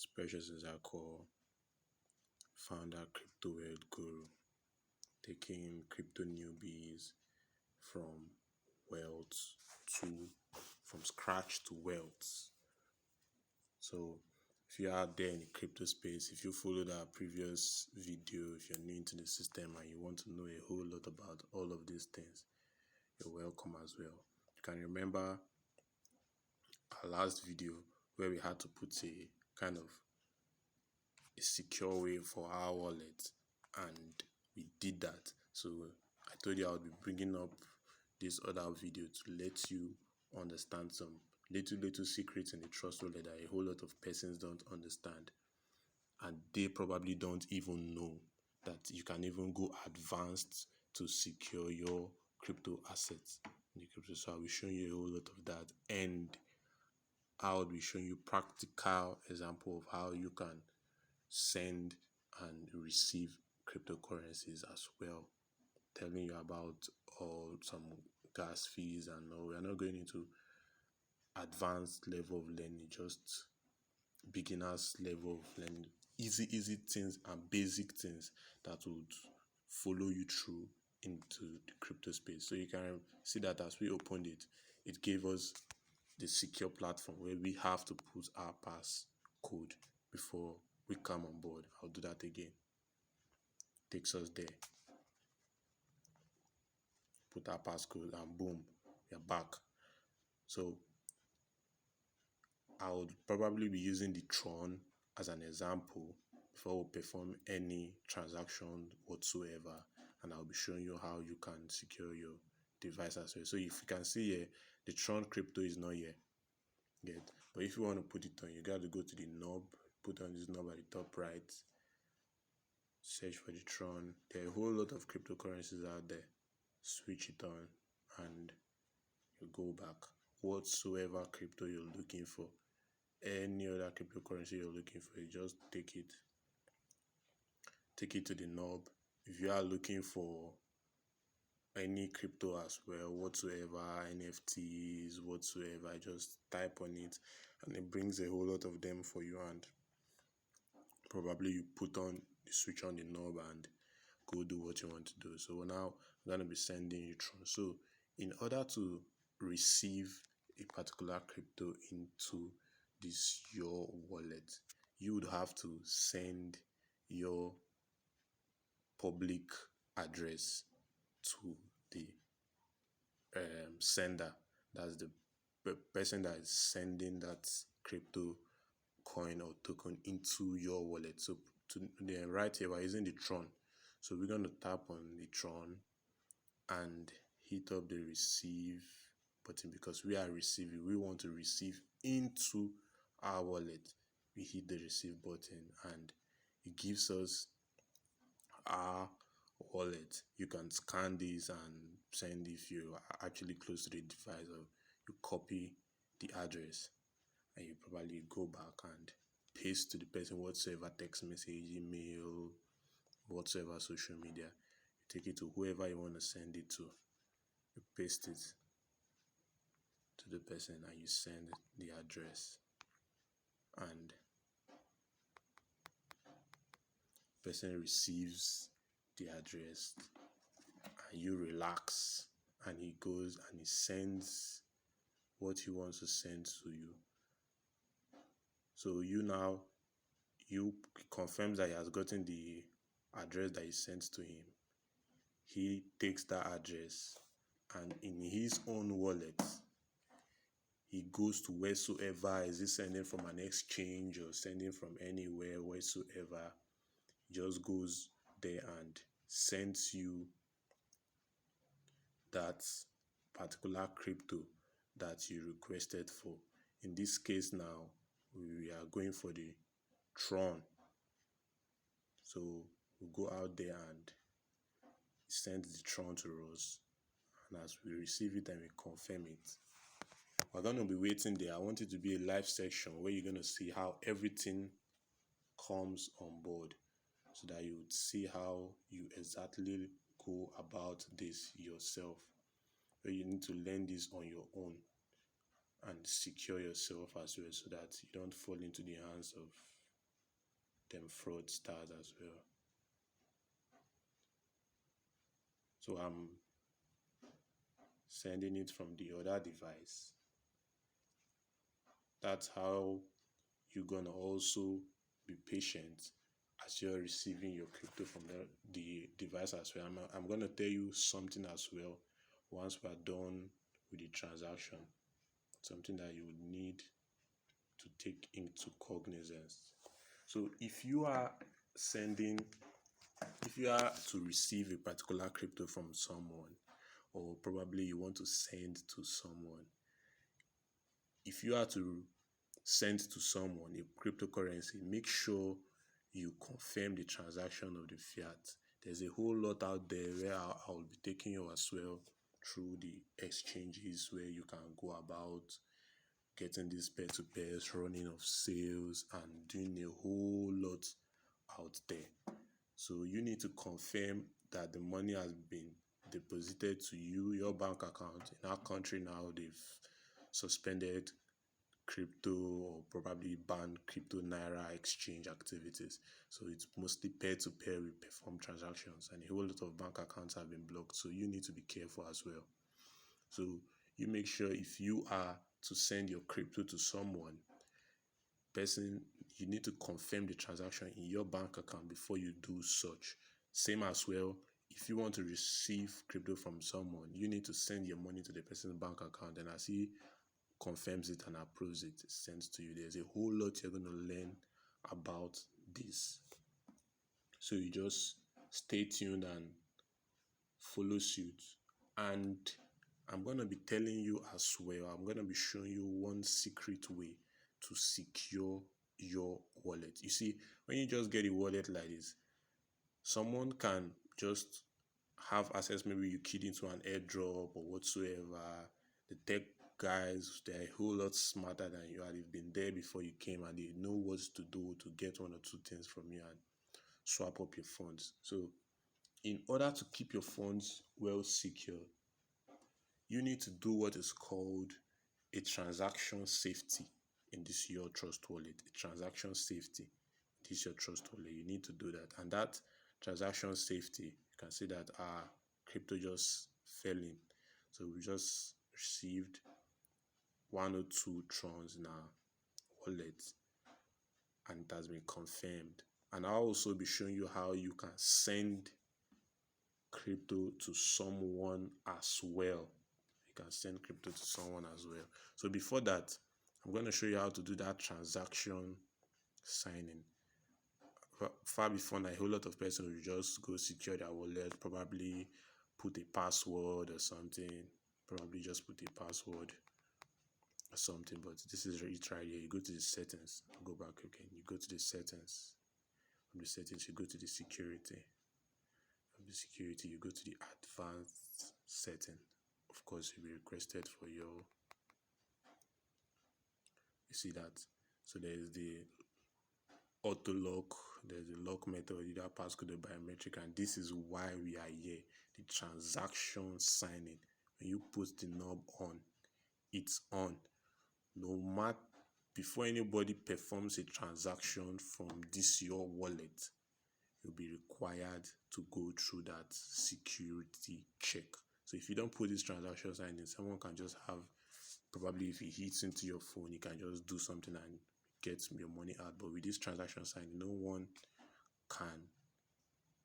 It's Precious Nzako, founder Crypto World Guru, taking crypto newbies from wealth to from scratch to wealth. So if you're out there in the crypto space, if you followed our previous video, if you're new into the system and you want to know a whole lot about all of these things, you're welcome as well. You can remember our last video where we had to put a kind of a secure way for our wallet, and we did that. So I told you I would be bringing up this other video to let you understand some little secrets in the trust wallet that a whole lot of persons don't understand, and they probably don't even know that you can even go advanced to secure your crypto assets in the crypto. So I'll be showing you a whole lot of that, and I'll be showing you practical example of how you can send and receive cryptocurrencies as well, telling you about all some gas fees and all. We are not going into advanced level of learning, just beginners level of learning, easy things and basic things that would follow you through into the crypto space. So you can see that as we opened it, it gave us the secure platform where we have to put our pass code before we come on board. I'll do that again. Takes us there. Put our passcode and boom, we are back. So I would probably be using the Tron as an example before we perform any transaction whatsoever, and I'll be showing you how you can secure your device as well. So if you can see here, the Tron crypto is not here yet, but if you want to put it on, you got to go to the knob, put on this knob at the top right, search for the Tron. There are a whole lot of cryptocurrencies out there. Switch it on and you go back. Whatsoever crypto you're looking for, any other cryptocurrency you're looking for, you just take it to the knob. If you are looking for any crypto as well, whatsoever, NFTs, whatsoever, just type on it and it brings a whole lot of them for you, and probably you put on the switch on the knob and go do what you want to do. So now I'm going to be sending you Tron. So in order to receive a particular crypto into this your wallet, you would have to send your public address to the sender. That's the person that is sending that crypto coin or token into your wallet. So to the right here, we're using the Tron. So we're going to tap on the Tron and hit up the receive button because we are receiving. We want to receive into our wallet. We hit the receive button and it gives us our wallet. You can scan this and send if you are actually close to the device, or you copy the address and you probably go back and paste to the person whatsoever text message, email, whatsoever social media. You take it to whoever you want to send it to. You paste it to the person and you send the address, and person receives the address and you relax, and he goes and he sends what he wants to send to you. So you confirms that he has gotten the address that he sent to him. He takes that address and in his own wallet he goes to wheresoever. Is he sending from an exchange or sending from anywhere, wheresoever, he just goes there and sends you that particular crypto that you requested for. In this case now, we are going for the Tron. So we go out there and send the Tron to us, and as we receive it and we confirm it, we're going to be waiting there. I want it to be a live section where you're going to see how everything comes on board, so that you would see how you exactly go about this yourself. Where you need to learn this on your own and secure yourself as well, so that you don't fall into the hands of them fraudsters as well. So I'm sending it from the other device. That's how you're gonna also be patient as you're receiving your crypto from the device as well. I'm gonna tell you something as well once we're done with the transaction, something that you would need to take into cognizance. So if you are to receive a particular crypto from someone, or probably you want to send to someone, if you are to send to someone a cryptocurrency, make sure you confirm the transaction of the fiat. There's a whole lot out there where I'll be taking you as well through the exchanges where you can go about getting these peer-to-pairs, running of sales, and doing a whole lot out there. So you need to confirm that the money has been deposited to you, your bank account. In our country now, they've suspended crypto or probably banned crypto naira exchange activities. So it's mostly peer-to-peer we perform transactions, and a whole lot of bank accounts have been blocked. So you need to be careful as well. So you make sure if you are to send your crypto to someone, you need to confirm the transaction in your bank account before you do such. Same as well, if you want to receive crypto from someone, you need to send your money to the person's bank account, and as he confirms it and approves it, sends to you. There's a whole lot you're going to learn about this. So you just stay tuned and follow suit. And I'm going to be telling you as well, I'm going to be showing you one secret way to secure your wallet. You see, when you just get a wallet like this, someone can just have access. Maybe you keyed into an airdrop or whatsoever. The tech guys, they're a whole lot smarter than you are. They've been there before you came, and they know what to do to get one or two things from you and swap up your funds. So in order to keep your funds well secure, you need to do what is called a transaction safety in this your trust wallet. A transaction safety in this your trust wallet. You need to do that. And that transaction safety, you can see that our crypto just fell in. So we just received 102 trons in our wallet, and it has been confirmed. And I'll also be showing you how you can send crypto to someone as well. You can send crypto to someone as well. So before that, I'm going to show you how to do that transaction signing. Far before now, a whole lot of persons will just go secure their wallet, probably put a password or something, probably just put a password or something. But this is it right here. You go to the settings, go back again. You go to the settings. From the settings, you go to the security. From the security, you go to the advanced setting. Of course, you'll be requested for your, you see that. So there's the auto lock, there's the lock method, either passcode or biometric, and this is why we are here. The transaction signing. When you put the knob on, it's on. No matter, before anybody performs a transaction from this your wallet, you'll be required to go through that security check. So if you don't put this transaction sign in, someone can just have, probably if it hits into your phone, you can just do something and get your money out. But with this transaction sign, no one can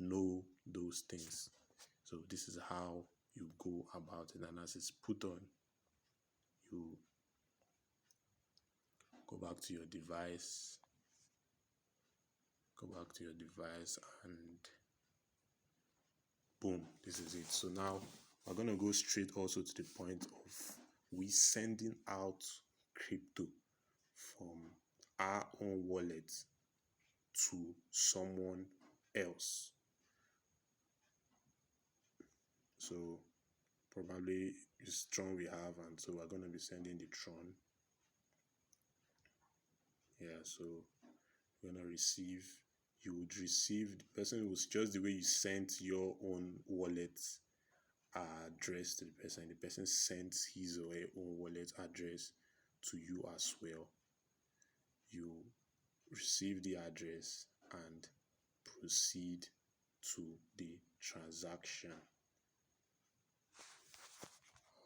know those things. So this is how you go about it. And as it's put on, you go back to your device, and boom, this is it. So now we're going to go straight also to the point of we sending out crypto from our own wallet to someone else. So probably it's Tron we have, and so we're going to be sending the Tron. Yeah, so we're going to receive, you would receive, the person was just the way you sent your own wallet address to the person sends his or her own wallet address to you as well. You receive the address, and proceed to the transaction.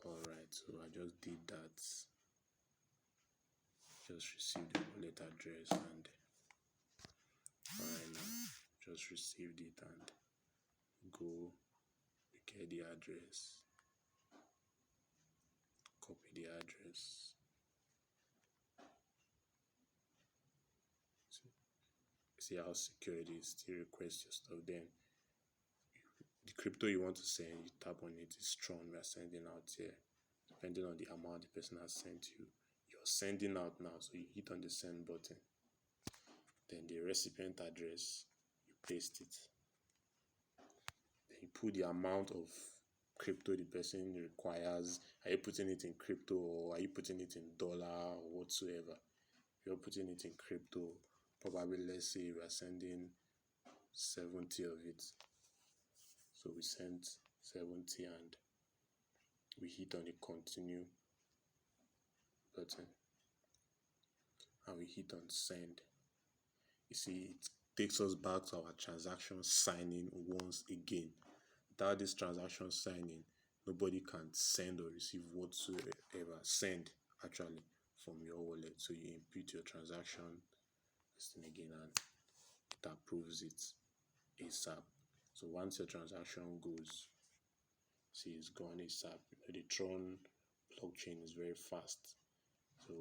Alright, so I just did that. Just received the wallet address and fine, just received it and go get the address, copy the address. See how secure it is. Still request your stuff. Then the crypto you want to send, you tap on it, it's strong. We are sending out here. Depending on the amount the person has sent you, you're sending out now. So you hit on the send button. Then the recipient address, you paste it. Then you put the amount of crypto the person requires. Are you putting it in crypto or are you putting it in dollar or whatsoever? If you're putting it in crypto, probably let's say we are sending 70 of it. So we sent 70 and we hit on the continue button and we hit on send. You see, it takes us back to our transaction signing once again. Without this transaction signing, nobody can send or receive whatsoever. Send actually from your wallet. So you input your transaction thing again and it approves it ASAP. So once your transaction goes, see it's gone ASAP. The Tron blockchain is very fast. So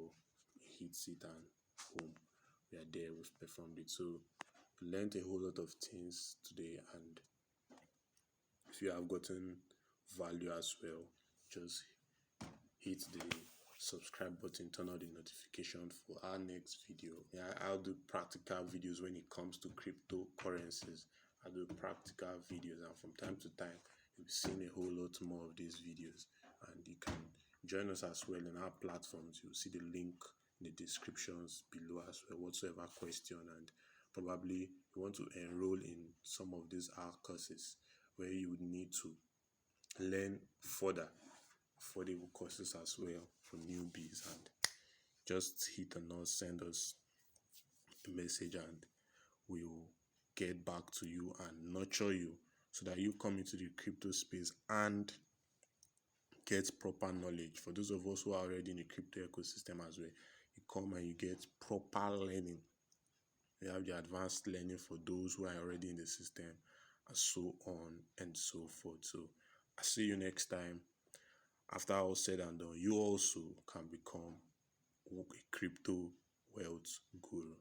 it hits it and boom, we are there, we've performed it. So we learned a whole lot of things today, and if you have gotten value as well, just hit the subscribe button, turn on the notification for our next video. Yeah, I'll do practical videos when it comes to cryptocurrencies. I'll do practical videos, and from time to time you'll be seeing a whole lot more of these videos. And you can join us as well in our platforms. You'll see the link in the descriptions below as well. Whatsoever question, and probably you want to enroll in some of these our courses where you would need to learn further affordable courses as well for newbies, and just hit on us, send us a message, and we'll get back to you and nurture you so that you come into the crypto space and get proper knowledge. For those of us who are already in the crypto ecosystem as well, you come and you get proper learning. We have the advanced learning for those who are already in the system, and so on and so forth. So I'll see you next time. After all said and done, you also can become a crypto wealth guru.